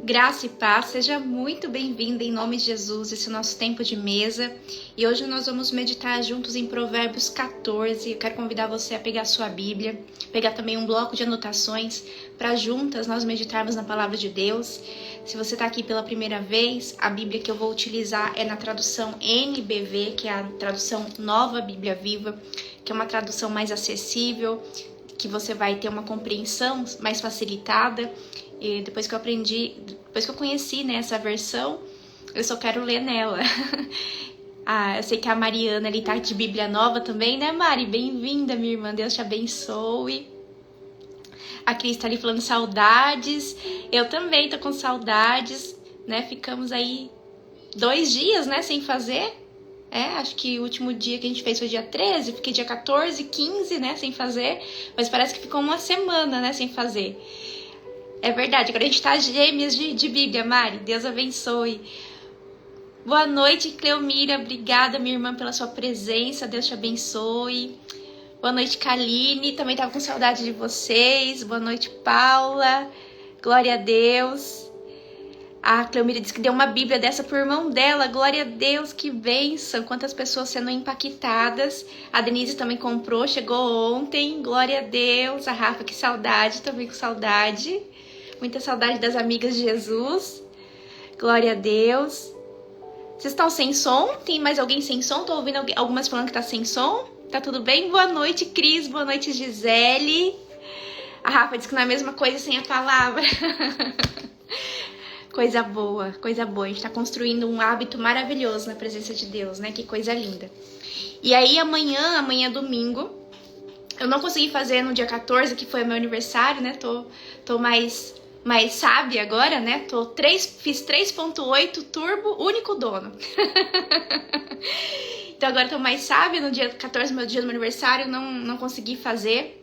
Graça e paz, seja muito bem-vinda em nome de Jesus, esse é o nosso tempo de mesa. E hoje nós vamos meditar juntos em Provérbios 14. Eu quero convidar você a pegar a sua Bíblia, pegar também um bloco de anotações para juntas nós meditarmos na Palavra de Deus. Se você está aqui pela primeira vez, a Bíblia que eu vou utilizar é na tradução NBV, que é a tradução Nova Bíblia Viva, que é uma tradução mais acessível, que você vai ter uma compreensão mais facilitada. E depois que eu conheci, né, essa versão, eu só quero ler nela. Eu sei que a Mariana ali tá de Bíblia Nova também, né, Mari? Bem-vinda, minha irmã, Deus te abençoe. A Cris tá ali falando saudades, eu também tô com saudades, né? Ficamos aí 2 dias, né, sem fazer. Acho que o último dia que a gente fez foi dia 13, fiquei dia 14, 15, né, sem fazer. Mas parece que ficou uma semana, né, sem fazer. É verdade, agora a gente tá gêmeas de Bíblia, Mari. Deus abençoe. Boa noite, Cleomira. Obrigada, minha irmã, pela sua presença. Deus te abençoe. Boa noite, Kaline. Também tava com saudade de vocês. Boa noite, Paula. Glória a Deus. A Cleomira disse que deu uma Bíblia dessa pro irmão dela. Glória a Deus, que bênção. Quantas pessoas sendo impactadas. A Denise também comprou, chegou ontem. Glória a Deus. A Rafa, que saudade, também com saudade. Muita saudade das amigas de Jesus. Glória a Deus. Vocês estão sem som? Tem mais alguém sem som? Tô ouvindo algumas falando que tá sem som. Tá tudo bem? Boa noite, Cris. Boa noite, Gisele. A Rafa disse que não é a mesma coisa sem a palavra. Coisa boa, coisa boa. A gente tá construindo um hábito maravilhoso na presença de Deus, né? Que coisa linda. E aí amanhã é domingo. Eu não consegui fazer no dia 14, que foi meu aniversário, né? Tô mais sábia agora, né? Fiz 3.8 turbo, único dono. Então agora tô mais sábia. No dia 14, meu dia do meu aniversário, não consegui fazer.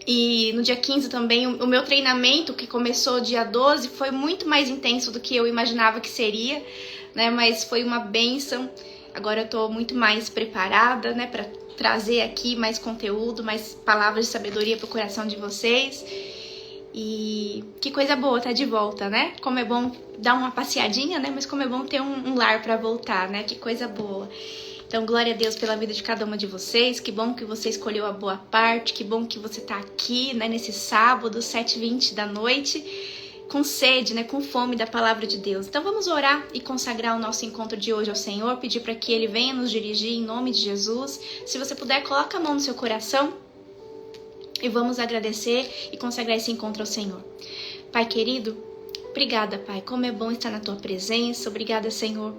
E no dia 15 também, o meu treinamento, que começou dia 12, foi muito mais intenso do que eu imaginava que seria, né? Mas foi uma bênção. Agora eu tô muito mais preparada, né? Pra trazer aqui mais conteúdo, mais palavras de sabedoria pro coração de vocês. E que coisa boa tá de volta, né? Como é bom dar uma passeadinha, né? Mas como é bom ter um lar pra voltar, né? Que coisa boa. Então, glória a Deus pela vida de cada uma de vocês. Que bom que você escolheu a boa parte. Que bom que você tá aqui, né? Nesse sábado, 7h20 da noite, com sede, né? Com fome da palavra de Deus. Então, vamos orar e consagrar o nosso encontro de hoje ao Senhor. Pedir para que Ele venha nos dirigir em nome de Jesus. Se você puder, coloca a mão no seu coração. E vamos agradecer e consagrar esse encontro ao Senhor. Pai querido, obrigada, Pai. Como é bom estar na Tua presença. Obrigada, Senhor,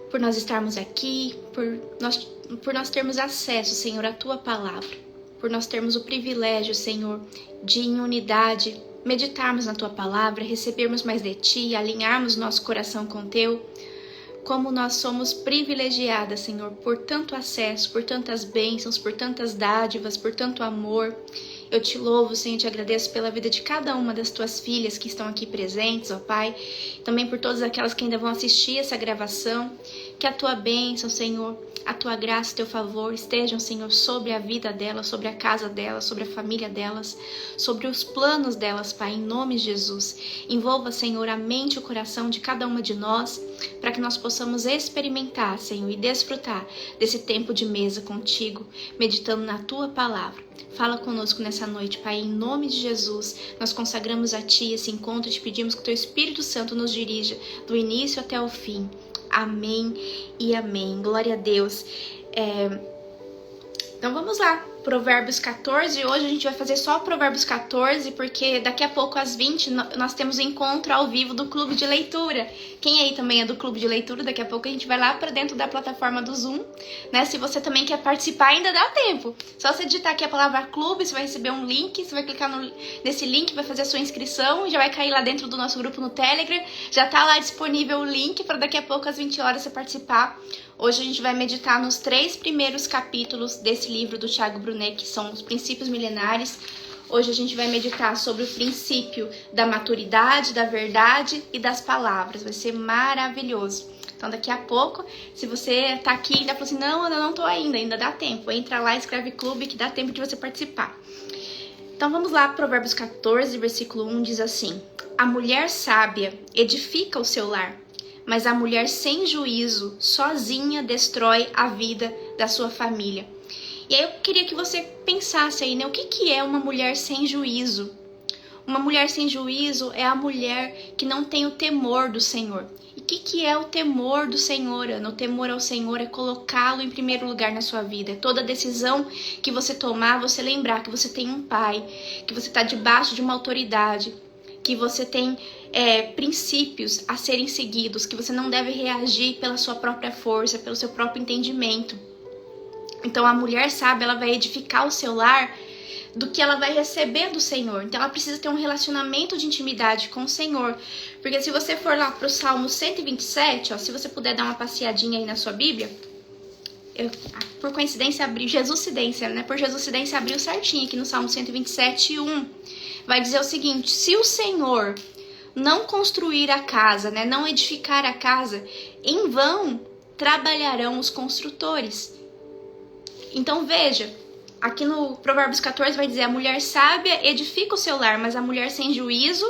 por nós estarmos aqui, por nós termos acesso, Senhor, à Tua palavra. Por nós termos o privilégio, Senhor, de em unidade meditarmos na Tua palavra, recebermos mais de Ti, alinharmos nosso coração com o Teu. Como nós somos privilegiadas, Senhor, por tanto acesso, por tantas bênçãos, por tantas dádivas, por tanto amor. Eu te louvo, Senhor, e te agradeço pela vida de cada uma das tuas filhas que estão aqui presentes, ó Pai. Também por todas aquelas que ainda vão assistir essa gravação. Que a tua bênção, Senhor, a tua graça, o teu favor estejam, Senhor, sobre a vida delas, sobre a casa delas, sobre a família delas, sobre os planos delas, Pai, em nome de Jesus. Envolva, Senhor, a mente e o coração de cada uma de nós, para que nós possamos experimentar, Senhor, e desfrutar desse tempo de mesa contigo, meditando na tua palavra. Fala conosco nessa noite, Pai, em nome de Jesus. Nós consagramos a Ti esse encontro e te pedimos que o Teu Espírito Santo nos dirija do início até o fim. Amém e amém. Glória a Deus. Então vamos lá. Provérbios 14. Hoje a gente vai fazer só Provérbios 14, porque daqui a pouco às 20 nós temos um encontro ao vivo do Clube de Leitura. Quem aí também é do Clube de Leitura, daqui a pouco a gente vai lá para dentro da plataforma do Zoom, né? Se você também quer participar, ainda dá tempo. Só você digitar aqui a palavra clube, você vai receber um link, você vai clicar nesse link, vai fazer a sua inscrição, já vai cair lá dentro do nosso grupo no Telegram. Já tá lá disponível o link para daqui a pouco às 20 horas você participar. Hoje a gente vai meditar nos 3 primeiros capítulos desse livro do Thiago Brunet, que são os princípios milenares. Hoje a gente vai meditar sobre o princípio da maturidade, da verdade e das palavras. Vai ser maravilhoso. Então daqui a pouco, se você tá aqui e ainda falou assim, não, eu não tô ainda dá tempo. Entra lá, escreve clube que dá tempo de você participar. Então vamos lá, Provérbios 14, versículo 1 diz assim: A mulher sábia edifica o seu lar, mas a mulher sem juízo, sozinha, destrói a vida da sua família. E aí eu queria que você pensasse aí, né? O que é uma mulher sem juízo? Uma mulher sem juízo é a mulher que não tem o temor do Senhor. E o que é o temor do Senhor, Ana? O temor ao Senhor é colocá-lo em primeiro lugar na sua vida. É toda decisão que você tomar, você lembrar que você tem um pai, que você está debaixo de uma autoridade, que você tem princípios a serem seguidos, que você não deve reagir pela sua própria força, pelo seu próprio entendimento. Então a mulher sábia, ela vai edificar o seu lar do que ela vai receber do Senhor. Então ela precisa ter um relacionamento de intimidade com o Senhor. Porque se você for lá para o Salmo 127, ó, se você puder dar uma passeadinha aí na sua Bíblia, por coincidência abri, Jesuscidência, né? Por Jesuscidência abriu certinho aqui no Salmo 127, 1. Vai dizer o seguinte: se o Senhor não construir a casa, né? Não edificar a casa, em vão trabalharão os construtores. Então veja, aqui no Provérbios 14 vai dizer: a mulher sábia edifica o seu lar, mas a mulher sem juízo,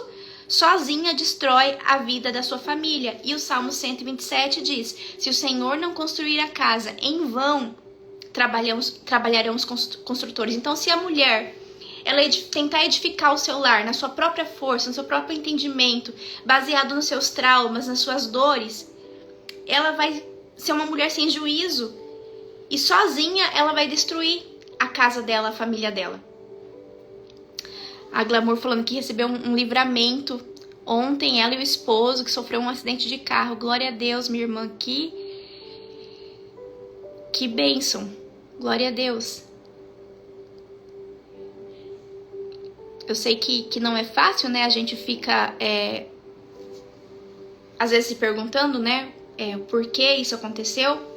sozinha, destrói a vida da sua família. E o Salmo 127 diz: se o Senhor não construir a casa, em vão trabalharão os construtores. Então, se a mulher ela tentar edificar o seu lar na sua própria força, no seu próprio entendimento, baseado nos seus traumas, nas suas dores, ela vai ser uma mulher sem juízo. E sozinha ela vai destruir a casa dela, a família dela. A Glamour falando que recebeu um livramento ontem, ela e o esposo, que sofreu um acidente de carro. Glória a Deus, minha irmã. Que bênção. Glória a Deus. Eu sei que não é fácil, né? A gente fica, às vezes, se perguntando, né? Por que isso aconteceu?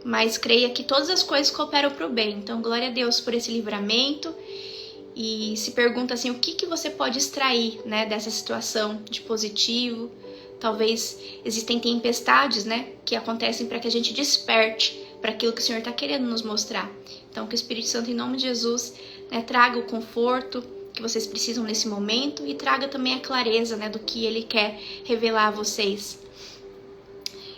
Mas creia que todas as coisas cooperam para o bem. Então, glória a Deus por esse livramento. E se pergunta assim, o que você pode extrair, né, dessa situação de positivo? Talvez existem tempestades, né, que acontecem para que a gente desperte para aquilo que o Senhor está querendo nos mostrar. Então, que o Espírito Santo, em nome de Jesus, né, traga o conforto que vocês precisam nesse momento e traga também a clareza, né, do que Ele quer revelar a vocês.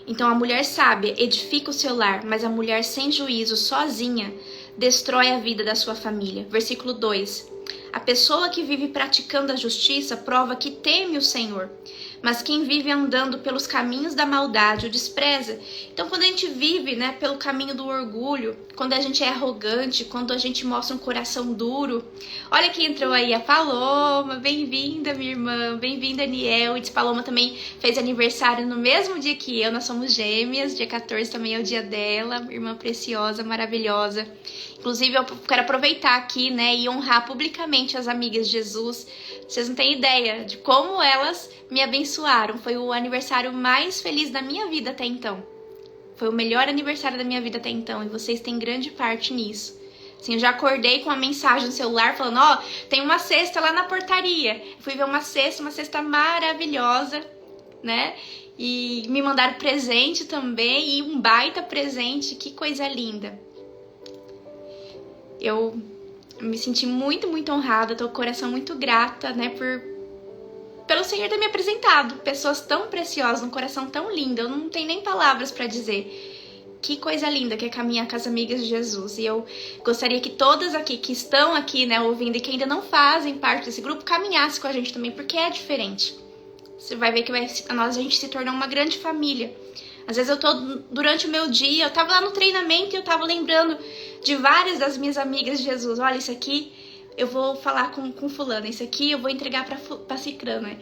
Então, a mulher sábia edifica o seu lar, mas a mulher sem juízo, sozinha, destrói a vida da sua família. Versículo 2. A pessoa que vive praticando a justiça prova que teme o Senhor, mas quem vive andando pelos caminhos da maldade o despreza. Então, quando a gente vive, né, pelo caminho do orgulho, quando a gente é arrogante, quando a gente mostra um coração duro. Olha quem entrou aí, a Paloma. Bem-vinda, minha irmã. Bem-vinda, Aniel. E Paloma também fez aniversário no mesmo dia que eu. Nós somos gêmeas. Dia 14 também é o dia dela. Irmã preciosa, maravilhosa. Inclusive, eu quero aproveitar aqui, né, e honrar publicamente as amigas de Jesus. Vocês não têm ideia de como elas me abençoaram. Foi o aniversário mais feliz da minha vida até então. Foi o melhor aniversário da minha vida até então. E vocês têm grande parte nisso. Assim, eu já acordei com uma mensagem no celular falando: ó, tem uma cesta lá na portaria. Fui ver uma cesta maravilhosa, né? E me mandaram presente também. E um baita presente. Que coisa linda. Eu me senti muito, muito honrada, tô com o coração muito grata, né, pelo Senhor ter me apresentado. Pessoas tão preciosas, um coração tão lindo, eu não tenho nem palavras pra dizer. Que coisa linda que é caminhar com as amigas de Jesus. E eu gostaria que todas aqui, que estão aqui, né, ouvindo e que ainda não fazem parte desse grupo, caminhassem com a gente também, porque é diferente. Você vai ver que a gente se tornou uma grande família. Às vezes eu tô, durante o meu dia, eu tava lá no treinamento e eu tava lembrando de várias das minhas amigas de Jesus. Olha, isso aqui eu vou falar com fulano, isso aqui eu vou entregar pra cicrana.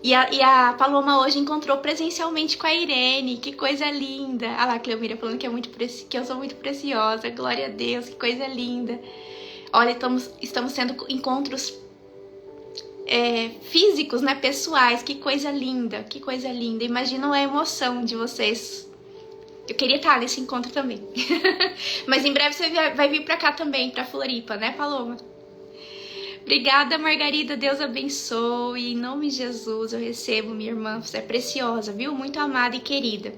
E a Paloma hoje encontrou presencialmente com a Irene, que coisa linda. Ah lá, a Cleomira falando que eu sou muito preciosa, glória a Deus, que coisa linda. Olha, estamos tendo encontros físicos, né, pessoais, que coisa linda, que coisa linda. Imaginam a emoção de vocês. Eu queria estar nesse encontro também. Mas em breve você vai vir pra cá também, pra Floripa, né, Paloma? Obrigada, Margarida, Deus abençoe. Em nome de Jesus eu recebo, minha irmã, você é preciosa, viu? Muito amada e querida.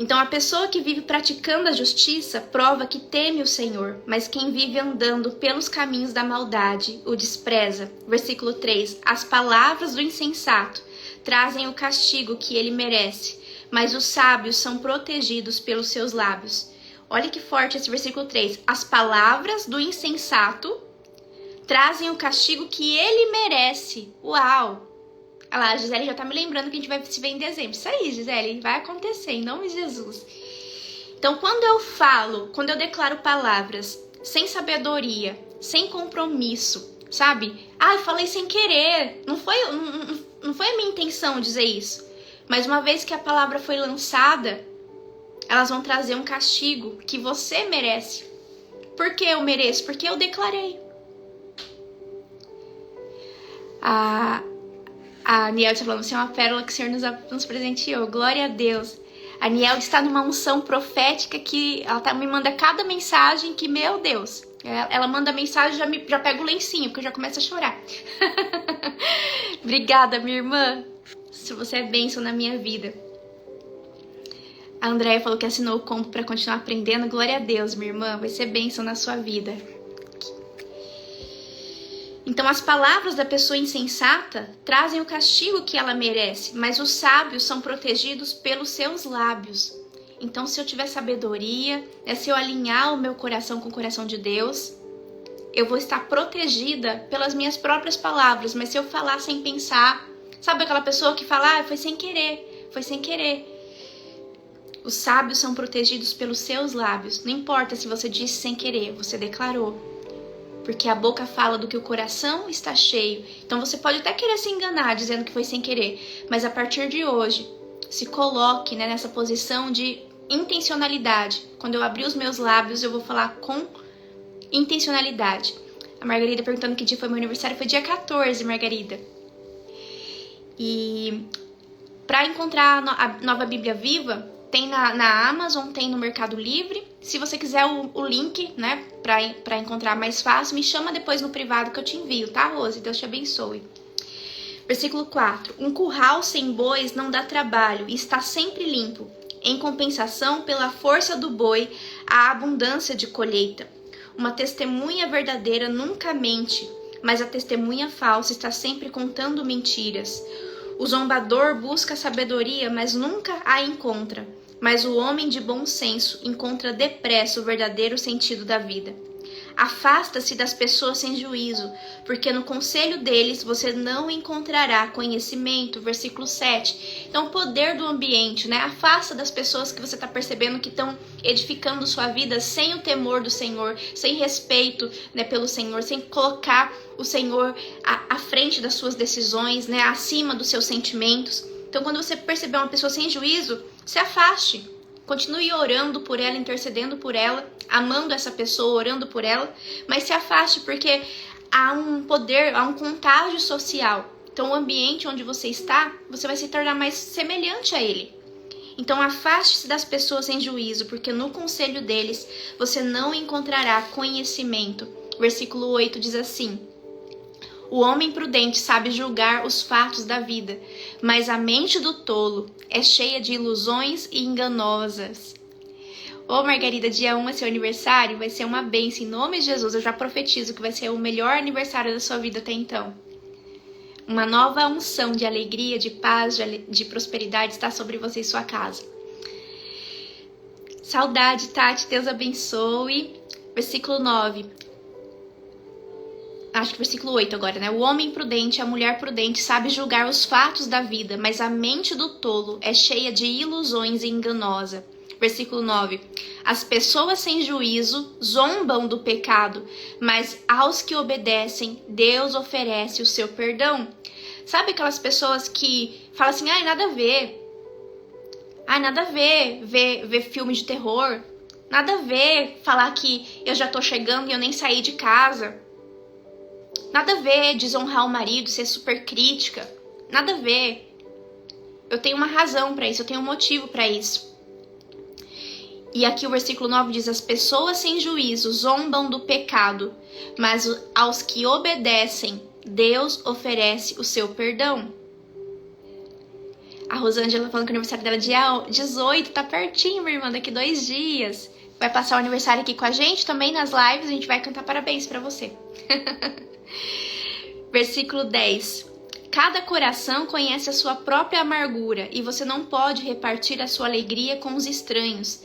Então, a pessoa que vive praticando a justiça prova que teme o Senhor, mas quem vive andando pelos caminhos da maldade o despreza. Versículo 3. As palavras do insensato trazem o castigo que ele merece, mas os sábios são protegidos pelos seus lábios. Olha que forte esse versículo 3. As palavras do insensato trazem o castigo que ele merece. Uau! Olha lá, a Gisele já tá me lembrando que a gente vai se ver em dezembro. Isso aí, Gisele, vai acontecer, em nome de Jesus. Então, quando eu declaro palavras sem sabedoria, sem compromisso, sabe? Eu falei sem querer. Não foi a minha intenção dizer isso. Mas uma vez que a palavra foi lançada, elas vão trazer um castigo que você merece. Por que eu mereço? Porque eu declarei. A Niel está falando assim, é uma pérola que o Senhor nos presenteou. Glória a Deus. A Niel está numa unção profética que ela me manda cada mensagem que, meu Deus, ela manda mensagem e já pega o lencinho, porque eu já começo a chorar. Obrigada, minha irmã. Se você é bênção na minha vida. A Andréia falou que assinou o combo para continuar aprendendo. Glória a Deus, minha irmã. Vai ser bênção na sua vida. Então, as palavras da pessoa insensata trazem o castigo que ela merece, mas os sábios são protegidos pelos seus lábios. Então, se eu tiver sabedoria, se eu alinhar o meu coração com o coração de Deus, eu vou estar protegida pelas minhas próprias palavras. Mas se eu falar sem pensar, sabe aquela pessoa que fala, foi sem querer, foi sem querer. Os sábios são protegidos pelos seus lábios. Não importa se você disse sem querer, você declarou. Porque a boca fala do que o coração está cheio. Então você pode até querer se enganar dizendo que foi sem querer. Mas a partir de hoje, se coloque, nessa posição de intencionalidade. Quando eu abrir os meus lábios, eu vou falar com intencionalidade. A Margarida perguntando que dia foi meu aniversário. Foi dia 14, Margarida. E para encontrar a nova Bíblia Viva, tem na Amazon, tem no Mercado Livre. Se você quiser o link, pra encontrar mais fácil, me chama depois no privado que eu te envio, tá, Rose? Deus te abençoe. Versículo 4. Um curral sem bois não dá trabalho e está sempre limpo. Em compensação, pela força do boi, há abundância de colheita. Uma testemunha verdadeira nunca mente, mas a testemunha falsa está sempre contando mentiras. O zombador busca sabedoria, mas nunca a encontra. Mas o homem de bom senso encontra depressa o verdadeiro sentido da vida. Afasta-se das pessoas sem juízo, porque no conselho deles você não encontrará conhecimento. Versículo 7. Então, o poder do ambiente, Afasta das pessoas que você está percebendo que estão edificando sua vida sem o temor do Senhor, sem respeito, pelo Senhor, sem colocar o Senhor à frente das suas decisões, acima dos seus sentimentos. Então, quando você perceber uma pessoa sem juízo, se afaste. Continue orando por ela, intercedendo por ela, amando essa pessoa, orando por ela, mas se afaste porque há um poder, há um contágio social. Então, o ambiente onde você está, você vai se tornar mais semelhante a ele. Então, afaste-se das pessoas sem juízo, porque no conselho deles você não encontrará conhecimento. Versículo 8 diz assim: o homem prudente sabe julgar os fatos da vida, mas a mente do tolo é cheia de ilusões e enganosas. Ô Margarida, dia 1 é seu aniversário, vai ser uma bênção. Em nome de Jesus, eu já profetizo que vai ser o melhor aniversário da sua vida até então. Uma nova unção de alegria, de paz, de prosperidade está sobre você e sua casa. Saudade, Tati, Deus abençoe. Versículo 9. Acho que versículo 8 agora, O homem prudente, a mulher prudente sabe julgar os fatos da vida, mas a mente do tolo é cheia de ilusões e enganosa. Versículo 9. As pessoas sem juízo zombam do pecado, mas aos que obedecem, Deus oferece o seu perdão. Sabe aquelas pessoas que falam assim, nada a ver. Nada a ver ver filme de terror. Nada a ver falar que eu já tô chegando e eu nem saí de casa. Nada a ver desonrar o marido, ser super crítica. Nada a ver. Eu tenho uma razão para isso, eu tenho um motivo para isso. E aqui o versículo 9 diz: as pessoas sem juízo zombam do pecado, mas aos que obedecem, Deus oferece o seu perdão. A Rosângela falando que o aniversário dela é dia 18, tá pertinho, minha irmã, daqui 2 dias. Vai passar o aniversário aqui com a gente também nas lives, a gente vai cantar parabéns pra você. Versículo 10. Cada coração conhece a sua própria amargura e você não pode repartir a sua alegria com os estranhos.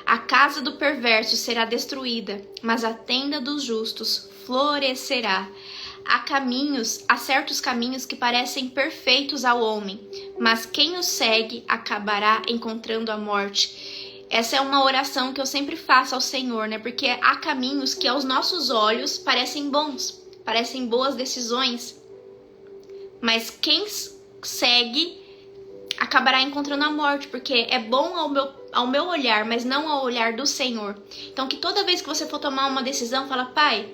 A casa do perverso será destruída, mas a tenda dos justos florescerá. Há certos caminhos que parecem perfeitos ao homem, mas quem os segue acabará encontrando a morte. Essa é uma oração que eu sempre faço ao Senhor, né? Porque há caminhos que aos nossos olhos parecem bons, parecem boas decisões, mas quem segue acabará encontrando a morte, porque é bom ao meu olhar, mas não ao olhar do Senhor. Então que toda vez que você for tomar uma decisão, fala: Pai,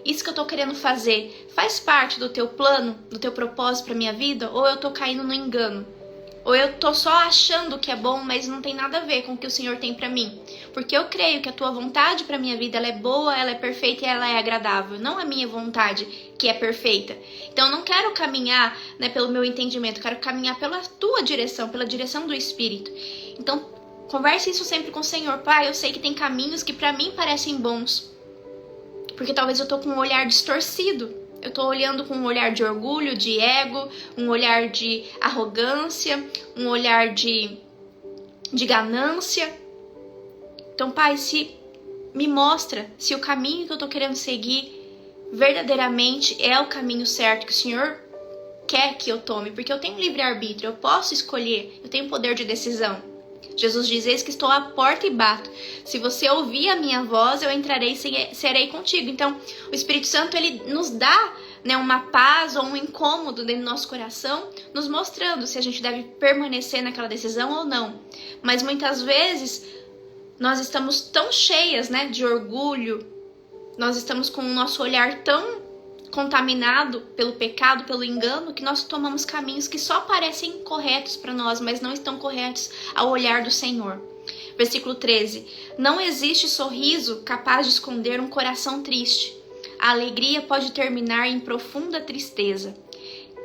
isso que eu tô querendo fazer faz parte do teu plano, do teu propósito pra minha vida? Ou eu tô caindo no engano? Ou eu tô só achando que é bom, mas não tem nada a ver com o que o Senhor tem pra mim? Porque eu creio que a tua vontade pra minha vida, ela é boa, ela é perfeita e ela é agradável. Não a minha vontade, que é perfeita. Então eu não quero caminhar, né, pelo meu entendimento, eu quero caminhar pela tua direção, pela direção do Espírito. Então converse isso sempre com o Senhor. Pai, eu sei que tem caminhos que pra mim parecem bons, porque talvez eu tô com um olhar distorcido. Eu tô olhando com um olhar de orgulho, de ego, um olhar de arrogância, um olhar de ganância. Então, Pai, me mostra se o caminho que eu tô querendo seguir verdadeiramente é o caminho certo que o Senhor quer que eu tome. Porque eu tenho livre-arbítrio, eu posso escolher, eu tenho poder de decisão. Jesus diz: eis que estou à porta e bato. Se você ouvir a minha voz, eu entrarei e serei contigo. Então, o Espírito Santo, ele nos dá, né, uma paz ou um incômodo dentro do nosso coração, nos mostrando se a gente deve permanecer naquela decisão ou não. Mas muitas vezes, nós estamos tão cheias, né, de orgulho, nós estamos com o nosso olhar tão contaminado pelo pecado, pelo engano, que nós tomamos caminhos que só parecem corretos para nós, mas não estão corretos ao olhar do Senhor. Versículo 13. Não existe sorriso capaz de esconder um coração triste. A alegria pode terminar em profunda tristeza.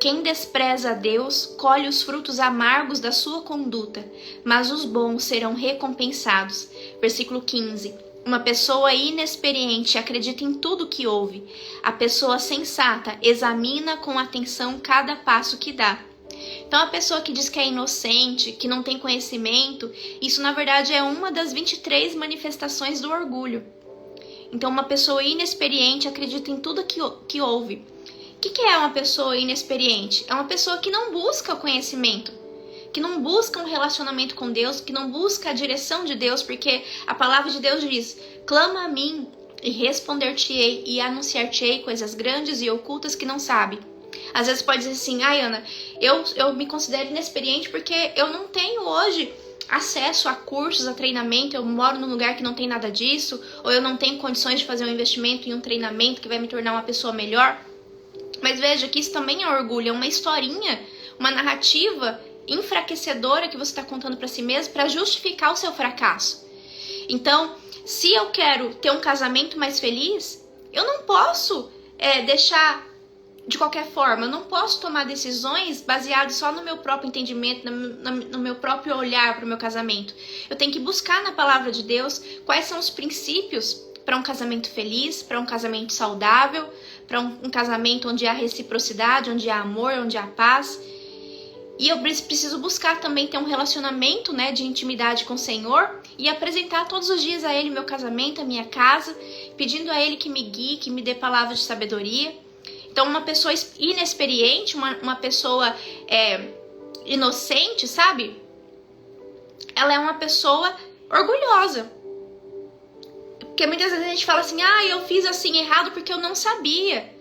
Quem despreza a Deus colhe os frutos amargos da sua conduta, mas os bons serão recompensados. Versículo 15. Uma pessoa inexperiente acredita em tudo que ouve. A pessoa sensata examina com atenção cada passo que dá. Então, a pessoa que diz que é inocente, que não tem conhecimento, isso na verdade é uma das 23 manifestações do orgulho. Então, uma pessoa inexperiente acredita em tudo que ouve. O que é uma pessoa inexperiente? É uma pessoa que não busca o conhecimento, que não busca um relacionamento com Deus, que não busca a direção de Deus, porque a palavra de Deus diz: clama a mim e responder-te-ei e anunciar-te-ei coisas grandes e ocultas que não sabe. Às vezes pode dizer assim: ai, Ana, eu me considero inexperiente porque eu não tenho hoje acesso a cursos, a treinamento, eu moro num lugar que não tem nada disso, ou eu não tenho condições de fazer um investimento em um treinamento que vai me tornar uma pessoa melhor. Mas veja que isso também é orgulho, é uma historinha, uma narrativa enfraquecedora que você está contando para si mesmo para justificar o seu fracasso. Então, se eu quero ter um casamento mais feliz, eu não posso deixar de qualquer forma, eu não posso tomar decisões baseadas só no meu próprio entendimento, no meu próprio olhar para o meu casamento. Eu tenho que buscar na palavra de Deus quais são os princípios para um casamento feliz, para um casamento saudável, para um casamento onde há reciprocidade, onde há amor, onde há paz. E eu preciso buscar também ter um relacionamento, né, de intimidade com o Senhor e apresentar todos os dias a Ele meu casamento, a minha casa, pedindo a Ele que me guie, que me dê palavras de sabedoria. Então, uma pessoa inexperiente, uma pessoa inocente, sabe? Ela é uma pessoa orgulhosa. Porque muitas vezes a gente fala assim: ah, eu fiz assim errado porque eu não sabia.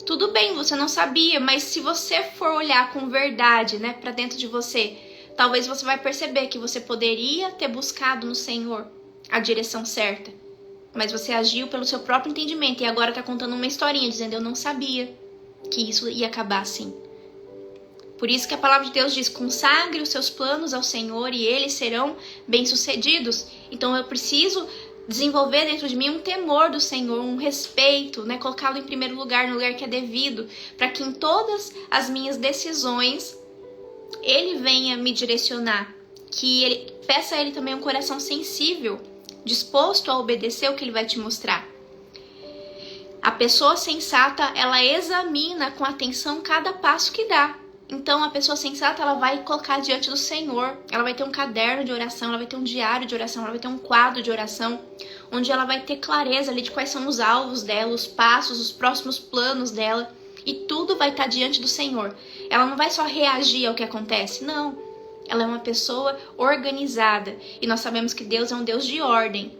Tudo bem, você não sabia, mas se você for olhar com verdade, né, pra dentro de você, talvez você vai perceber que você poderia ter buscado no Senhor a direção certa. Mas você agiu pelo seu próprio entendimento e agora tá contando uma historinha, dizendo: eu não sabia que isso ia acabar assim. Por isso que a palavra de Deus diz: consagre os seus planos ao Senhor e eles serão bem-sucedidos. Então eu preciso desenvolver dentro de mim um temor do Senhor, um respeito, né? Colocá-lo em primeiro lugar, no lugar que é devido, para que em todas as minhas decisões Ele venha me direcionar, que ele peça a ele também um coração sensível, disposto a obedecer o que ele vai te mostrar. A pessoa sensata, ela examina com atenção cada passo que dá. Então, a pessoa sensata, ela vai colocar diante do Senhor. Ela vai ter um caderno de oração, ela vai ter um diário de oração, ela vai ter um quadro de oração, onde ela vai ter clareza ali de quais são os alvos dela, os passos, os próximos planos dela. E tudo vai estar diante do Senhor. Ela não vai só reagir ao que acontece, não. Ela é uma pessoa organizada. E nós sabemos que Deus é um Deus de ordem.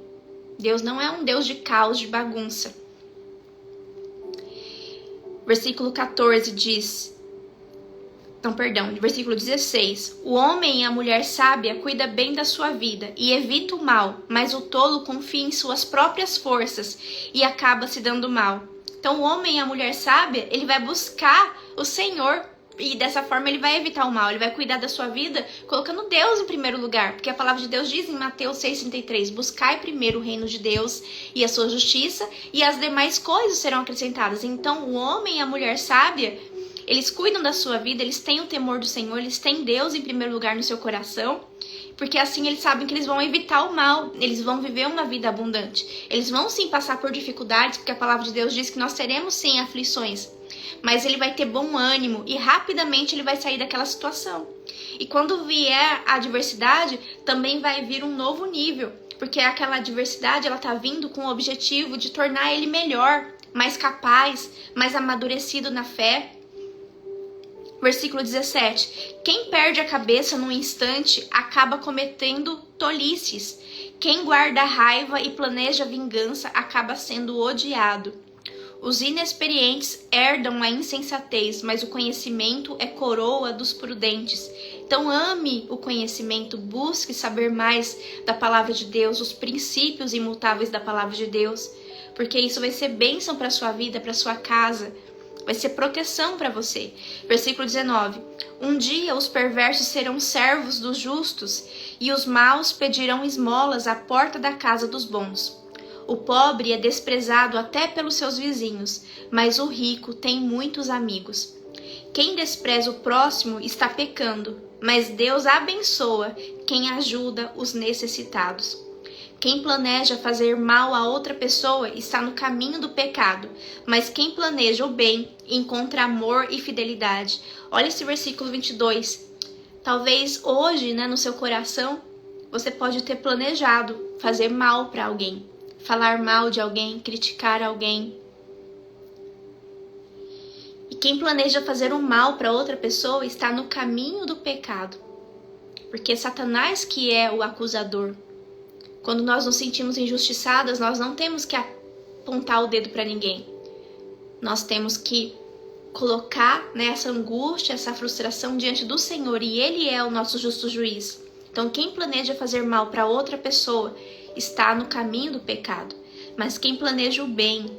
Deus não é um Deus de caos, de bagunça. Versículo 14 diz... versículo 16. O homem e a mulher sábia cuida bem da sua vida e evita o mal, mas o tolo confia em suas próprias forças e acaba se dando mal. Então o homem e a mulher sábia, ele vai buscar o Senhor e dessa forma ele vai evitar o mal, ele vai cuidar da sua vida colocando Deus em primeiro lugar, porque a palavra de Deus diz em Mateus 6,33, buscai primeiro o reino de Deus e a sua justiça e as demais coisas serão acrescentadas. Então o homem e a mulher sábia, eles cuidam da sua vida, eles têm o temor do Senhor, eles têm Deus em primeiro lugar no seu coração, porque assim eles sabem que eles vão evitar o mal, eles vão viver uma vida abundante. Eles vão sim passar por dificuldades, porque a palavra de Deus diz que nós teremos sim aflições, mas ele vai ter bom ânimo e rapidamente ele vai sair daquela situação. E quando vier a adversidade, também vai vir um novo nível, porque aquela adversidade ela está vindo com o objetivo de tornar ele melhor, mais capaz, mais amadurecido na fé. Versículo 17. Quem perde a cabeça num instante acaba cometendo tolices. Quem guarda raiva e planeja vingança acaba sendo odiado. Os inexperientes herdam a insensatez, mas o conhecimento é coroa dos prudentes. Então ame o conhecimento, busque saber mais da palavra de Deus, os princípios imutáveis da palavra de Deus, porque isso vai ser bênção para a sua vida, para a sua casa. Vai ser proteção para você. Versículo 19. Um dia os perversos serão servos dos justos e os maus pedirão esmolas à porta da casa dos bons. O pobre é desprezado até pelos seus vizinhos, mas o rico tem muitos amigos. Quem despreza o próximo está pecando, mas Deus abençoa quem ajuda os necessitados. Quem planeja fazer mal a outra pessoa está no caminho do pecado, mas quem planeja o bem encontra amor e fidelidade. Olha esse versículo 22. Talvez hoje, no seu coração, você pode ter planejado fazer mal para alguém, falar mal de alguém, criticar alguém. E quem planeja fazer um mal para outra pessoa está no caminho do pecado, porque Satanás que é o acusador. Quando nós nos sentimos injustiçadas, nós não temos que apontar o dedo para ninguém. Nós temos que colocar essa angústia, essa frustração diante do Senhor, e Ele é o nosso justo juiz. Então, quem planeja fazer mal para outra pessoa está no caminho do pecado. Mas quem planeja o bem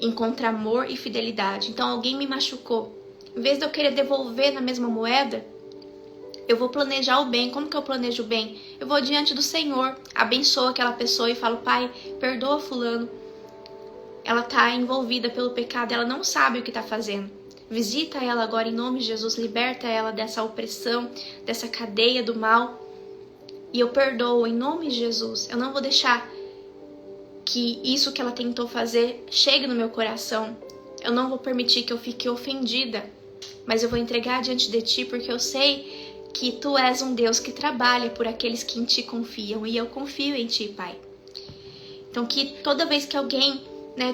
encontra amor e fidelidade. Então, alguém me machucou. Em vez de eu querer devolver na mesma moeda, eu vou planejar o bem. Como que eu planejo o bem? Eu vou diante do Senhor, abençoo aquela pessoa e falo, Pai, perdoa fulano. Ela está envolvida pelo pecado, ela não sabe o que está fazendo. Visita ela agora em nome de Jesus, liberta ela dessa opressão, dessa cadeia do mal. E eu perdoo em nome de Jesus. Eu não vou deixar que isso que ela tentou fazer chegue no meu coração. Eu não vou permitir que eu fique ofendida, mas eu vou entregar diante de Ti, porque eu sei que Tu és um Deus que trabalha por aqueles que em Ti confiam, e eu confio em Ti, Pai. Então que toda vez que alguém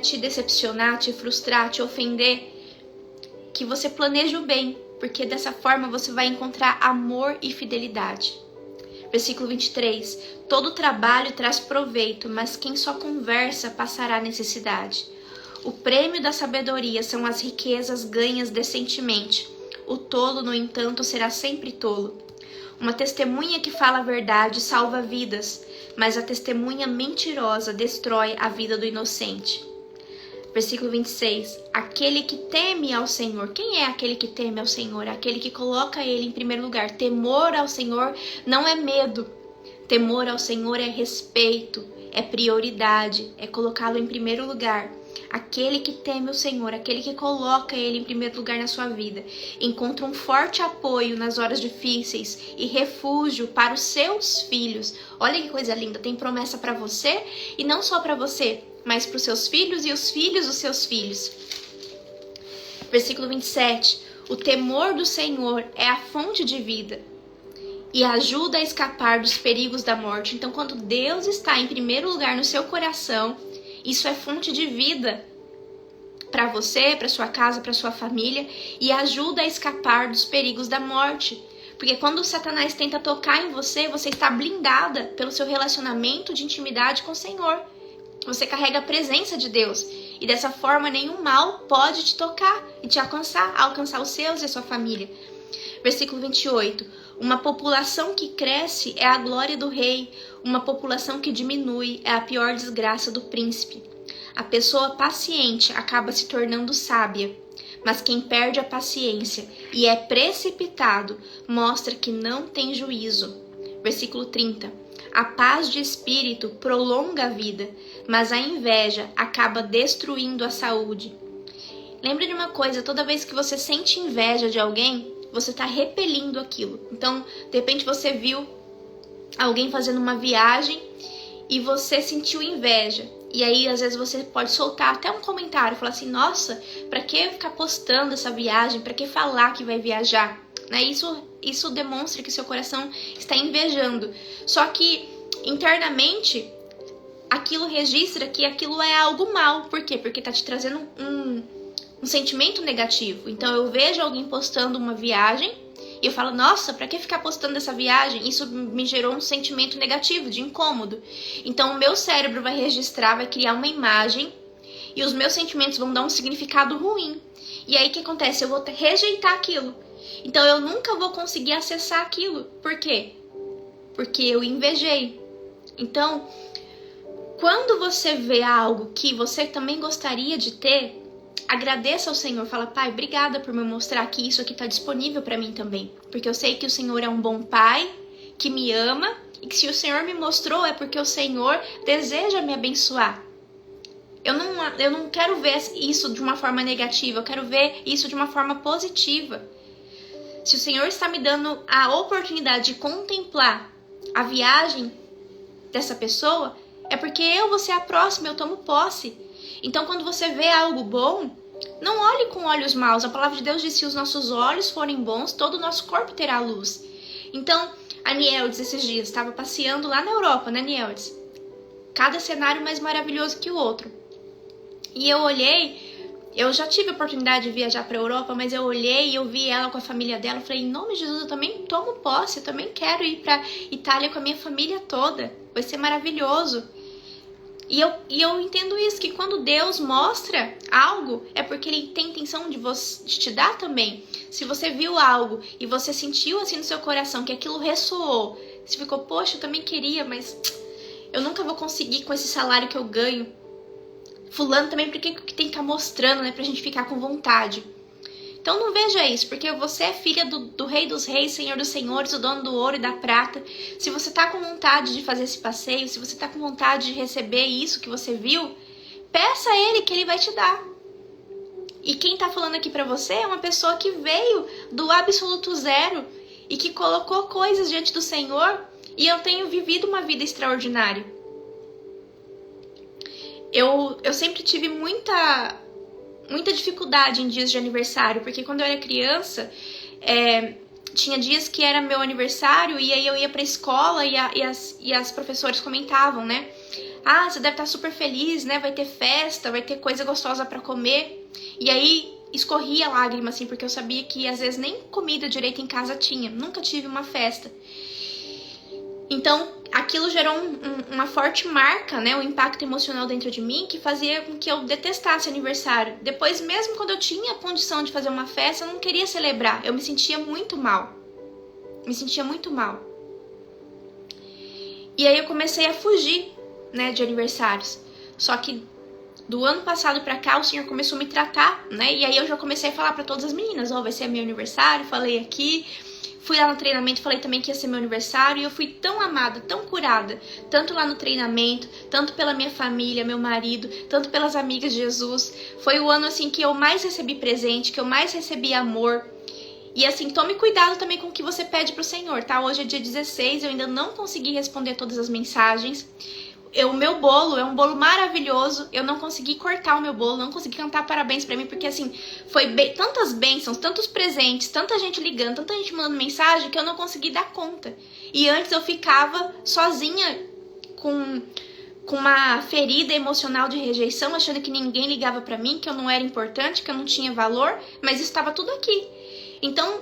te decepcionar, te frustrar, te ofender, que você planeje o bem, porque dessa forma você vai encontrar amor e fidelidade. Versículo 23. Todo trabalho traz proveito, mas quem só conversa passará necessidade. O prêmio da sabedoria são as riquezas ganhas decentemente. O tolo, no entanto, será sempre tolo. Uma testemunha que fala a verdade salva vidas, mas a testemunha mentirosa destrói a vida do inocente. Versículo 26. Aquele que teme ao Senhor. Quem é aquele que teme ao Senhor? Aquele que coloca Ele em primeiro lugar. Temor ao Senhor não é medo. Temor ao Senhor é respeito, é prioridade, é colocá-lo em primeiro lugar. Aquele que teme o Senhor, aquele que coloca Ele em primeiro lugar na sua vida, encontra um forte apoio nas horas difíceis e refúgio para os seus filhos. Olha que coisa linda, tem promessa para você e não só para você, mas para os seus filhos e os filhos dos seus filhos. Versículo 27. O temor do Senhor é a fonte de vida e ajuda a escapar dos perigos da morte. Então, quando Deus está em primeiro lugar no seu coração, isso é fonte de vida para você, para sua casa, para sua família, e ajuda a escapar dos perigos da morte. Porque quando Satanás tenta tocar em você, você está blindada pelo seu relacionamento de intimidade com o Senhor. Você carrega a presença de Deus. E dessa forma, nenhum mal pode te tocar e te alcançar os seus e a sua família. Versículo 28. Uma população que cresce é a glória do rei. Uma população que diminui é a pior desgraça do príncipe. A pessoa paciente acaba se tornando sábia, mas quem perde a paciência e é precipitado mostra que não tem juízo. Versículo 30. A paz de espírito prolonga a vida, mas a inveja acaba destruindo a saúde. Lembre de uma coisa, toda vez que você sente inveja de alguém, você está repelindo aquilo. Então, de repente você viu alguém fazendo uma viagem e você sentiu inveja. E aí, às vezes, você pode soltar até um comentário, falar assim, nossa, pra que ficar postando essa viagem? Pra que falar que vai viajar? Né? Isso demonstra que seu coração está invejando. Só que, internamente, aquilo registra que aquilo é algo mal. Por quê? Porque tá te trazendo um sentimento negativo. Então, eu vejo alguém postando uma viagem e eu falo, nossa, pra que ficar postando essa viagem? Isso me gerou um sentimento negativo, de incômodo. Então, o meu cérebro vai registrar, vai criar uma imagem e os meus sentimentos vão dar um significado ruim. E aí, o que acontece? Eu vou rejeitar aquilo. Então, eu nunca vou conseguir acessar aquilo. Por quê? Porque eu invejei. Então, quando você vê algo que você também gostaria de ter, agradeça ao Senhor, fala, Pai, obrigada por me mostrar que isso aqui está disponível para mim também. Porque eu sei que o Senhor é um bom Pai, que me ama, e que se o Senhor me mostrou é porque o Senhor deseja me abençoar. Eu não quero ver isso de uma forma negativa, eu quero ver isso de uma forma positiva. Se o Senhor está me dando a oportunidade de contemplar a viagem dessa pessoa, é porque eu vou ser a próxima, eu tomo posse. Então, quando você vê algo bom, não olhe com olhos maus. A palavra de Deus diz, se os nossos olhos forem bons, todo o nosso corpo terá luz. Então, a Nieldes, esses dias, estava passeando lá na Europa, né, Nieldes? Cada cenário mais maravilhoso que o outro. E eu olhei, eu já tive a oportunidade de viajar para a Europa, mas eu olhei e eu vi ela com a família dela. Eu falei, em nome de Jesus, eu também tomo posse, eu também quero ir para Itália com a minha família toda. Vai ser maravilhoso. E eu entendo isso, que quando Deus mostra algo, é porque Ele tem intenção de te dar também. Se você viu algo e você sentiu assim no seu coração que aquilo ressoou, você ficou, poxa, eu também queria, mas eu nunca vou conseguir com esse salário que eu ganho. Fulano também, por que tem que ficar mostrando, né, pra gente ficar com vontade? Então não veja isso, porque você é filha do Rei dos Reis, Senhor dos Senhores, o dono do ouro e da prata. Se você tá com vontade de fazer esse passeio, se você tá com vontade de receber isso que você viu, peça a Ele que Ele vai te dar. E quem tá falando aqui pra você é uma pessoa que veio do absoluto zero e que colocou coisas diante do Senhor, e eu tenho vivido uma vida extraordinária. Eu sempre tive muita dificuldade em dias de aniversário, porque quando eu era criança, tinha dias que era meu aniversário e aí eu ia pra escola e as professoras comentavam, né? Ah, você deve estar super feliz, né? Vai ter festa, vai ter coisa gostosa pra comer. E aí escorria lágrima, assim, porque eu sabia que às vezes nem comida direito em casa tinha. Nunca tive uma festa. Então, aquilo gerou uma forte marca, né? Um impacto emocional dentro de mim que fazia com que eu detestasse aniversário. Depois, mesmo quando eu tinha condição de fazer uma festa, eu não queria celebrar. Eu me sentia muito mal. E aí eu comecei a fugir, né, de aniversários. Só que do ano passado pra cá, o Senhor começou a me tratar, né? E aí eu já comecei a falar pra todas as meninas, vai ser meu aniversário, falei aqui. Fui lá no treinamento, falei também que ia ser meu aniversário e eu fui tão amada, tão curada, tanto lá no treinamento, tanto pela minha família, meu marido, tanto pelas amigas de Jesus. Foi o ano assim que eu mais recebi presente, que eu mais recebi amor. E assim, tome cuidado também com o que você pede pro Senhor, tá? Hoje é dia 16, eu ainda não consegui responder todas as mensagens. O meu bolo é um bolo maravilhoso, eu não consegui cortar o meu bolo, não consegui cantar parabéns pra mim, porque assim, foi tantas bênçãos, tantos presentes, tanta gente ligando, tanta gente mandando mensagem, que eu não consegui dar conta. E antes eu ficava sozinha com uma ferida emocional de rejeição, achando que ninguém ligava pra mim, que eu não era importante, que eu não tinha valor, mas estava tudo aqui. Então,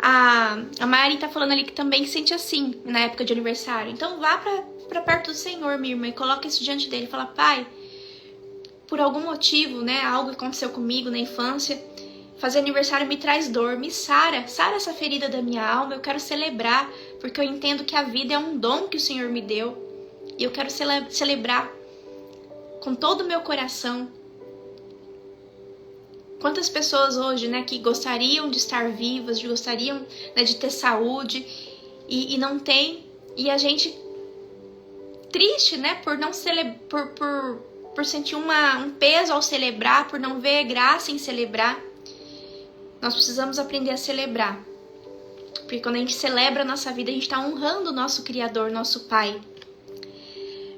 a Mari tá falando ali que também se sente assim na época de aniversário. Então vá pra perto do Senhor, minha irmã, e coloca isso diante dele. Fala, Pai, por algum motivo, né, algo aconteceu comigo na infância, fazer aniversário me traz dor, me sara essa ferida da minha alma. Eu quero celebrar, porque eu entendo que a vida é um dom que o Senhor me deu. E eu quero celebrar com todo o meu coração. Quantas pessoas hoje, né, que gostariam de estar vivas, gostariam, né, de ter saúde e não tem. E a gente triste, né, por não por sentir um peso ao celebrar, por não ver graça em celebrar. Nós precisamos aprender a celebrar. Porque quando a gente celebra a nossa vida, a gente está honrando o nosso Criador, nosso Pai.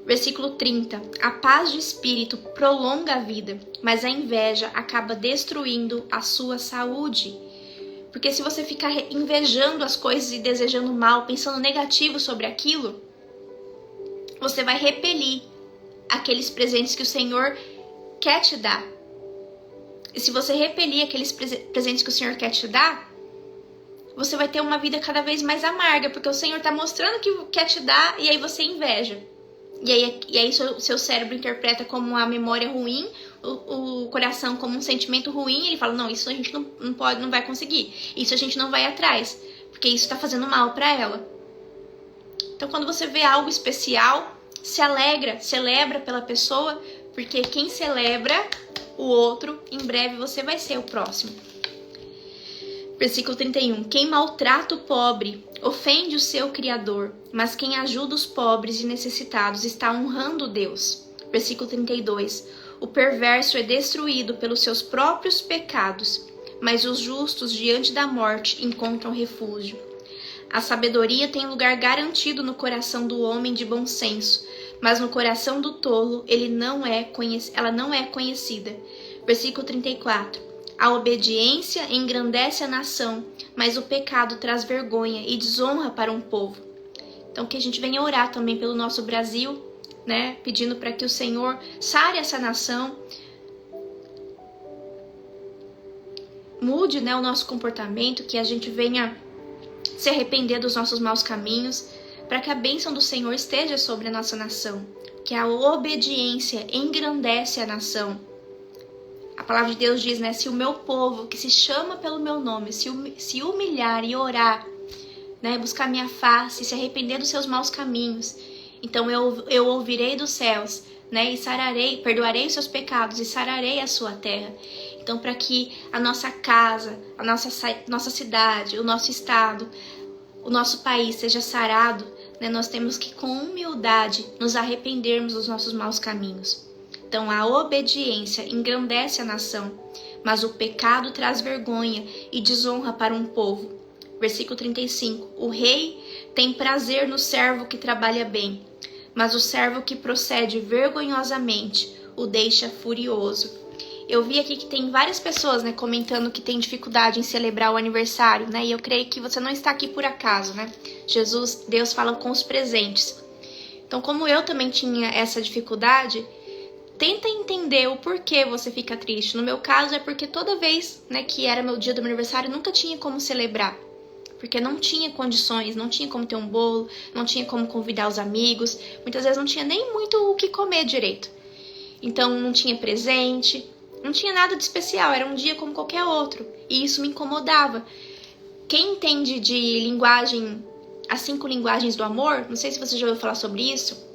Versículo 30. A paz de espírito prolonga a vida, mas a inveja acaba destruindo a sua saúde. Porque se você ficar invejando as coisas e desejando mal, pensando negativo sobre aquilo, você vai repelir aqueles presentes que o Senhor quer te dar. E se você repelir aqueles presentes que o Senhor quer te dar, você vai ter uma vida cada vez mais amarga, porque o Senhor está mostrando que quer te dar e aí você inveja. E aí seu cérebro interpreta como uma memória ruim, o coração como um sentimento ruim, e ele fala, não, isso a gente não pode, não vai conseguir. Isso a gente não vai atrás, porque isso está fazendo mal para ela. Então quando você vê algo especial, se alegra, celebra pela pessoa, porque quem celebra o outro, em breve você vai ser o próximo. Versículo 31. Quem maltrata o pobre ofende o seu Criador, mas quem ajuda os pobres e necessitados está honrando Deus. Versículo 32. O perverso é destruído pelos seus próprios pecados, mas os justos diante da morte encontram refúgio. A sabedoria tem lugar garantido no coração do homem de bom senso, mas no coração do tolo ela não é conhecida. Versículo 34. A obediência engrandece a nação, mas o pecado traz vergonha e desonra para um povo. Então que a gente venha orar também pelo nosso Brasil, né? Pedindo para que o Senhor sare essa nação, mude, né, o nosso comportamento, que a gente venha se arrepender dos nossos maus caminhos, para que a bênção do Senhor esteja sobre a nossa nação, que a obediência engrandece a nação. A palavra de Deus diz, né, se o meu povo, que se chama pelo meu nome, se humilhar e orar, né, buscar minha face, se arrepender dos seus maus caminhos, então eu ouvirei dos céus, né, e perdoarei os seus pecados e sararei a sua terra. Então, para que a nossa casa, a nossa cidade, o nosso estado, o nosso país seja sarado, né, nós temos que, com humildade, nos arrependermos dos nossos maus caminhos. Então, a obediência engrandece a nação, mas o pecado traz vergonha e desonra para um povo. Versículo 35. O rei tem prazer no servo que trabalha bem, mas o servo que procede vergonhosamente o deixa furioso. Eu vi aqui que tem várias pessoas, né, comentando que tem dificuldade em celebrar o aniversário, né? E eu creio que você não está aqui por acaso, né? Deus fala com os presentes. Então, como eu também tinha essa dificuldade, tenta entender o porquê você fica triste. No meu caso é porque toda vez, né, que era meu dia do meu aniversário, nunca tinha como celebrar. Porque não tinha condições, não tinha como ter um bolo, não tinha como convidar os amigos. Muitas vezes não tinha nem muito o que comer direito. Então não tinha presente, não tinha nada de especial, era um dia como qualquer outro. E isso me incomodava. Quem entende de linguagem, as 5 linguagens do amor, não sei se você já ouviu falar sobre isso.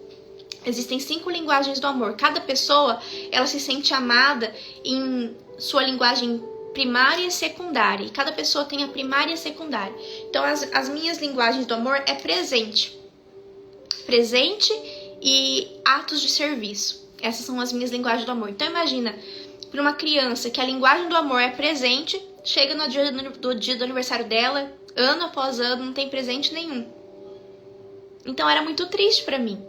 Existem 5 linguagens do amor. Cada pessoa, ela se sente amada em sua linguagem primária e secundária. E cada pessoa tem a primária e a secundária. Então, as minhas linguagens do amor é presente. Presente e atos de serviço. Essas são as minhas linguagens do amor. Então, imagina, para uma criança que a linguagem do amor é presente, chega no dia do aniversário dela, ano após ano, não tem presente nenhum. Então, era muito triste para mim.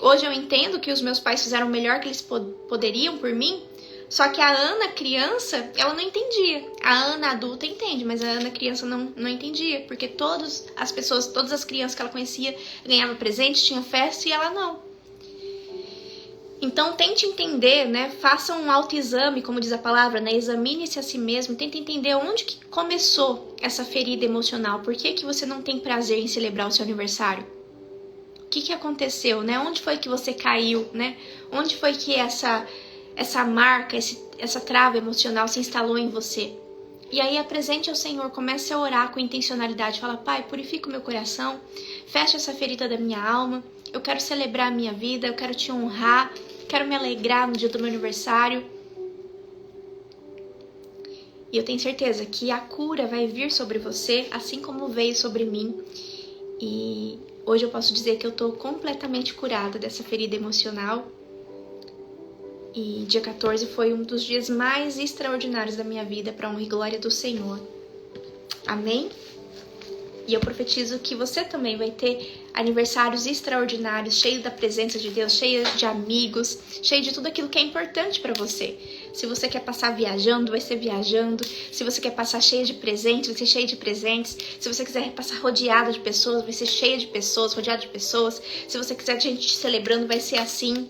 Hoje eu entendo que os meus pais fizeram o melhor que eles poderiam por mim, só que a Ana criança, ela não entendia. A Ana adulta entende, mas a Ana criança não entendia, porque todas as crianças que ela conhecia ganhavam presente, tinha festa e ela não. Então tente entender, né? Faça um autoexame, como diz a palavra, né? Examine-se a si mesmo, tente entender onde que começou essa ferida emocional. Por que que você não tem prazer em celebrar o seu aniversário? O que aconteceu, né? Onde foi que você caiu, né? Onde foi que essa marca, essa trava emocional se instalou em você? E aí apresente ao Senhor, comece a orar com intencionalidade. Fala, Pai, purifica o meu coração, fecha essa ferida da minha alma. Eu quero celebrar a minha vida, eu quero te honrar, quero me alegrar no dia do meu aniversário. E eu tenho certeza que a cura vai vir sobre você, assim como veio sobre mim. E hoje eu posso dizer que eu tô completamente curada dessa ferida emocional. E dia 14 foi um dos dias mais extraordinários da minha vida, para honra e glória do Senhor. Amém? E eu profetizo que você também vai ter aniversários extraordinários, cheios da presença de Deus, cheios de amigos, cheio de tudo aquilo que é importante para você. Se você quer passar viajando, vai ser viajando. Se você quer passar cheia de presentes, vai ser cheia de presentes. Se você quiser passar rodeada de pessoas, vai ser cheia de pessoas, rodeada de pessoas. Se você quiser gente te celebrando, vai ser assim.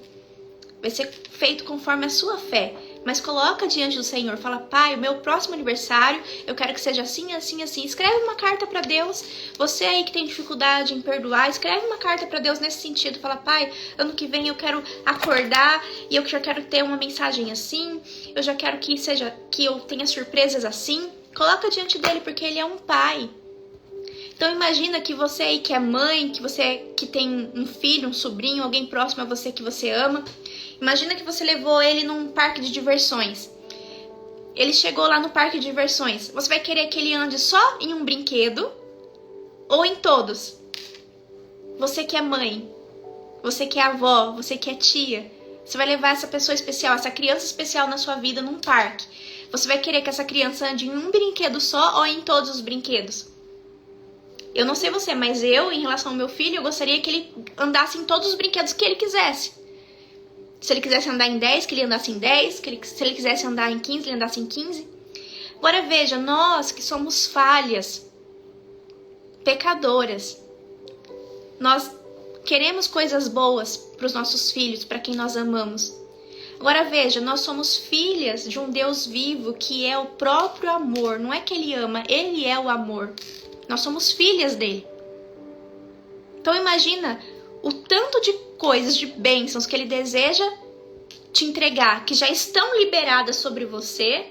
Vai ser feito conforme a sua fé. Mas coloca diante do Senhor. Fala, Pai, o meu próximo aniversário, eu quero que seja assim, assim, assim. Escreve uma carta para Deus. Você aí que tem dificuldade em perdoar, escreve uma carta para Deus nesse sentido. Fala, Pai, ano que vem eu quero acordar e eu já quero ter uma mensagem assim. Eu já quero que eu tenha surpresas assim. Coloca diante dele, porque ele é um pai. Então imagina que você aí que é mãe, que você que tem um filho, um sobrinho, alguém próximo a você que você ama. Imagina que você levou ele num parque de diversões. Ele chegou lá no parque de diversões. Você vai querer que ele ande só em um brinquedo ou em todos? Você que é mãe, você que é avó, você que é tia. Você vai levar essa pessoa especial, essa criança especial na sua vida num parque. Você vai querer que essa criança ande em um brinquedo só ou em todos os brinquedos? Eu não sei você, mas eu, em relação ao meu filho, eu gostaria que ele andasse em todos os brinquedos que ele quisesse. Se ele quisesse andar em 10, que ele andasse em 10. Se ele quisesse andar em 15, ele andasse em 15. Agora veja, nós que somos falhas, pecadoras, nós queremos coisas boas para os nossos filhos, para quem nós amamos. Agora veja, nós somos filhas de um Deus vivo que é o próprio amor. Não é que ele ama, ele é o amor. Nós somos filhas dele. Então imagina o tanto de coisas, de bênçãos que ele deseja te entregar, que já estão liberadas sobre você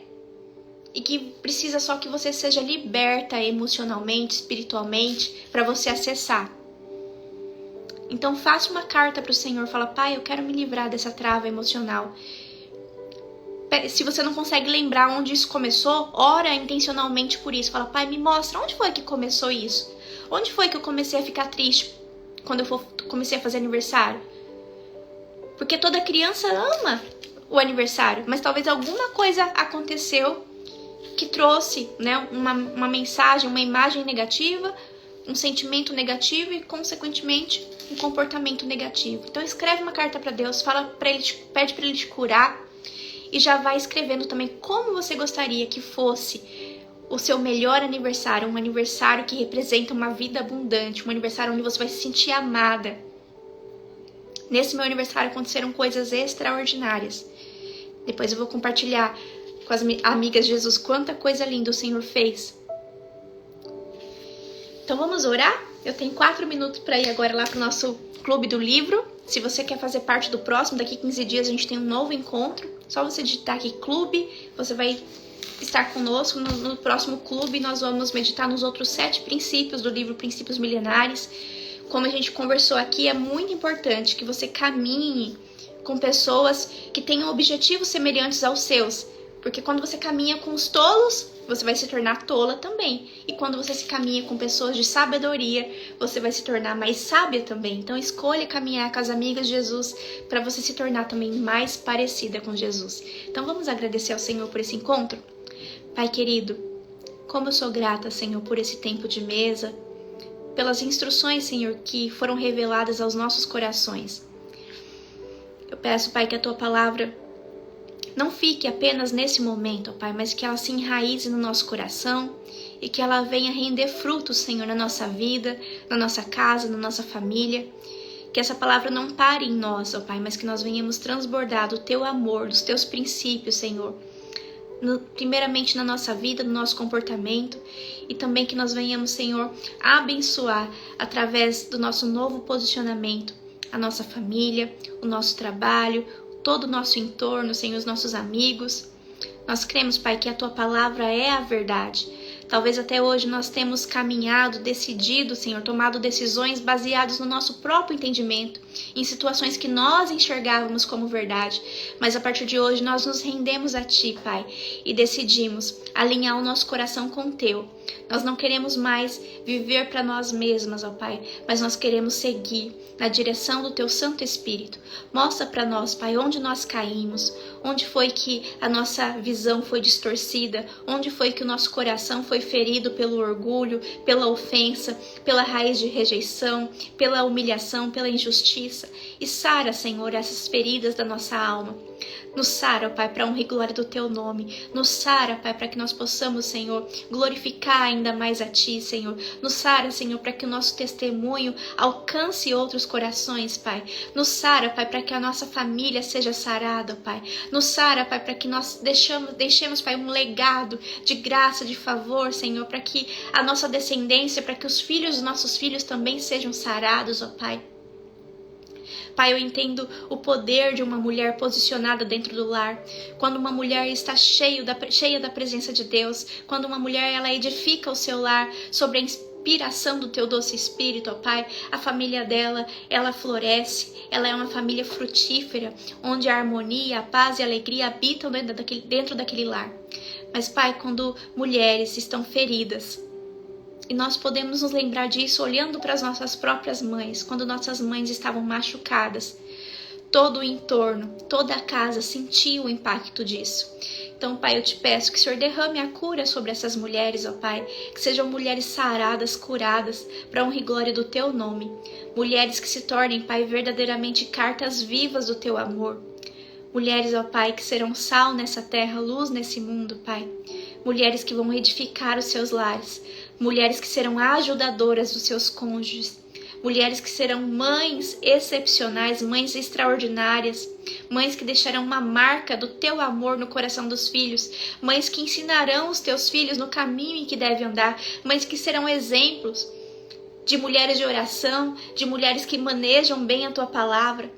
e que precisa só que você seja liberta emocionalmente, espiritualmente, para você acessar. Então faça uma carta para o Senhor, fala, Pai, eu quero me livrar dessa trava emocional. Se você não consegue lembrar onde isso começou, ora intencionalmente por isso. Fala, Pai, me mostra onde foi que começou isso. Onde foi que eu comecei a ficar triste quando eu comecei a fazer aniversário? Porque toda criança ama o aniversário, mas talvez alguma coisa aconteceu que trouxe, né, uma mensagem, uma imagem negativa, um sentimento negativo e, consequentemente, um comportamento negativo. Então escreve uma carta para Deus, fala para ele, pede para ele te curar e já vai escrevendo também como você gostaria que fosse o seu melhor aniversário, um aniversário que representa uma vida abundante, um aniversário onde você vai se sentir amada. Nesse meu aniversário aconteceram coisas extraordinárias. Depois eu vou compartilhar com as amigas de Jesus quanta coisa linda o Senhor fez. Então vamos orar? Eu tenho 4 minutos para ir agora lá para o nosso clube do livro. Se você quer fazer parte do próximo, daqui 15 dias a gente tem um novo encontro. Só você digitar aqui clube, você vai estar conosco no próximo clube. Nós vamos meditar nos outros 7 princípios do livro Princípios Milenares. Como a gente conversou aqui, é muito importante que você caminhe com pessoas que tenham objetivos semelhantes aos seus, Porque quando você caminha com os tolos, você vai se tornar tola também. E quando você se caminha com pessoas de sabedoria, você vai se tornar mais sábia também. Então escolha caminhar com as amigas de Jesus para você se tornar também mais parecida com Jesus. Então vamos agradecer ao Senhor por esse encontro? Pai querido, como eu sou grata, Senhor, por esse tempo de mesa, pelas instruções, Senhor, que foram reveladas aos nossos corações. Eu peço, Pai, que a Tua palavra não fique apenas nesse momento, ó Pai, mas que ela se enraize no nosso coração e que ela venha render frutos, Senhor, na nossa vida, na nossa casa, na nossa família. Que essa palavra não pare em nós, ó Pai, mas que nós venhamos transbordar do Teu amor, dos Teus princípios, Senhor. Primeiramente na nossa vida, no nosso comportamento, e também que nós venhamos, Senhor, abençoar através do nosso novo posicionamento, a nossa família, o nosso trabalho, todo o nosso entorno, Senhor, os nossos amigos. Nós cremos, Pai, que a Tua palavra é a verdade. Talvez até hoje nós temos caminhado, decidido, Senhor, tomado decisões baseadas no nosso próprio entendimento, em situações que nós enxergávamos como verdade. Mas a partir de hoje nós nos rendemos a Ti, Pai, e decidimos alinhar o nosso coração com o Teu. Nós não queremos mais viver para nós mesmas, ó Pai, mas nós queremos seguir na direção do Teu Santo Espírito. Mostra para nós, Pai, onde nós caímos, onde foi que a nossa visão foi distorcida, onde foi que o nosso coração foi ferido pelo orgulho, pela ofensa, pela raiz de rejeição, pela humilhação, pela injustiça. E sara, Senhor, essas feridas da nossa alma. Nos sara, Pai, para a honra e glória do Teu nome. Nos sara, Pai, para que nós possamos, Senhor, glorificar ainda mais a Ti, Senhor. Nos sara, Senhor, para que o nosso testemunho alcance outros corações, Pai. Nos sara, Pai, para que a nossa família seja sarada, Pai. Nos sara, Pai, para que nós deixemos, Pai, um legado de graça, de favor, Senhor, para que a nossa descendência, para que os filhos dos nossos filhos também sejam sarados, ó Pai. Pai, eu entendo o poder de uma mulher posicionada dentro do lar. Quando uma mulher está cheia da presença de Deus, quando uma mulher ela edifica o seu lar sobre a inspiração do Teu doce Espírito, ó Pai, a família dela, ela floresce, ela é uma família frutífera, onde a harmonia, a paz e a alegria habitam dentro daquele lar. Mas, Pai, quando mulheres estão feridas, e nós podemos nos lembrar disso olhando para as nossas próprias mães, quando nossas mães estavam machucadas. Todo o entorno, toda a casa sentiu o impacto disso. Então, Pai, eu te peço que o Senhor derrame a cura sobre essas mulheres, ó Pai. Que sejam mulheres saradas, curadas, para a honra e glória do Teu nome. Mulheres que se tornem, Pai, verdadeiramente cartas vivas do Teu amor. Mulheres, ó Pai, que serão sal nessa terra, luz nesse mundo, Pai. Mulheres que vão edificar os seus lares. Mulheres que serão ajudadoras dos seus cônjuges. Mulheres que serão mães excepcionais, mães extraordinárias. Mães que deixarão uma marca do Teu amor no coração dos filhos. Mães que ensinarão os Teus filhos no caminho em que devem andar. Mães que serão exemplos de mulheres de oração, de mulheres que manejam bem a Tua palavra.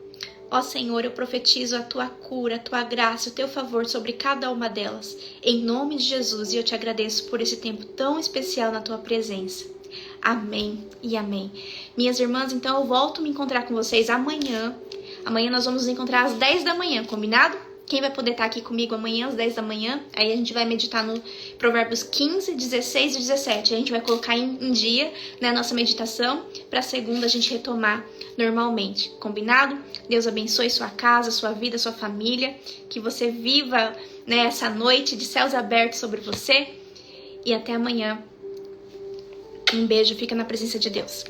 Ó Senhor, eu profetizo a Tua cura, a Tua graça, o Teu favor sobre cada uma delas. Em nome de Jesus, e eu te agradeço por esse tempo tão especial na Tua presença. Amém e amém. Minhas irmãs, então eu volto a me encontrar com vocês amanhã. Amanhã nós vamos nos encontrar às 10 da manhã, combinado? Quem vai poder estar aqui comigo amanhã às 10 da manhã? Aí a gente vai meditar no Provérbios 15, 16 e 17. A gente vai colocar em dia, né, a nossa meditação, para segunda a gente retomar normalmente. Combinado? Deus abençoe sua casa, sua vida, sua família. Que você viva, né, essa noite de céus abertos sobre você. E até amanhã. Um beijo, fica na presença de Deus.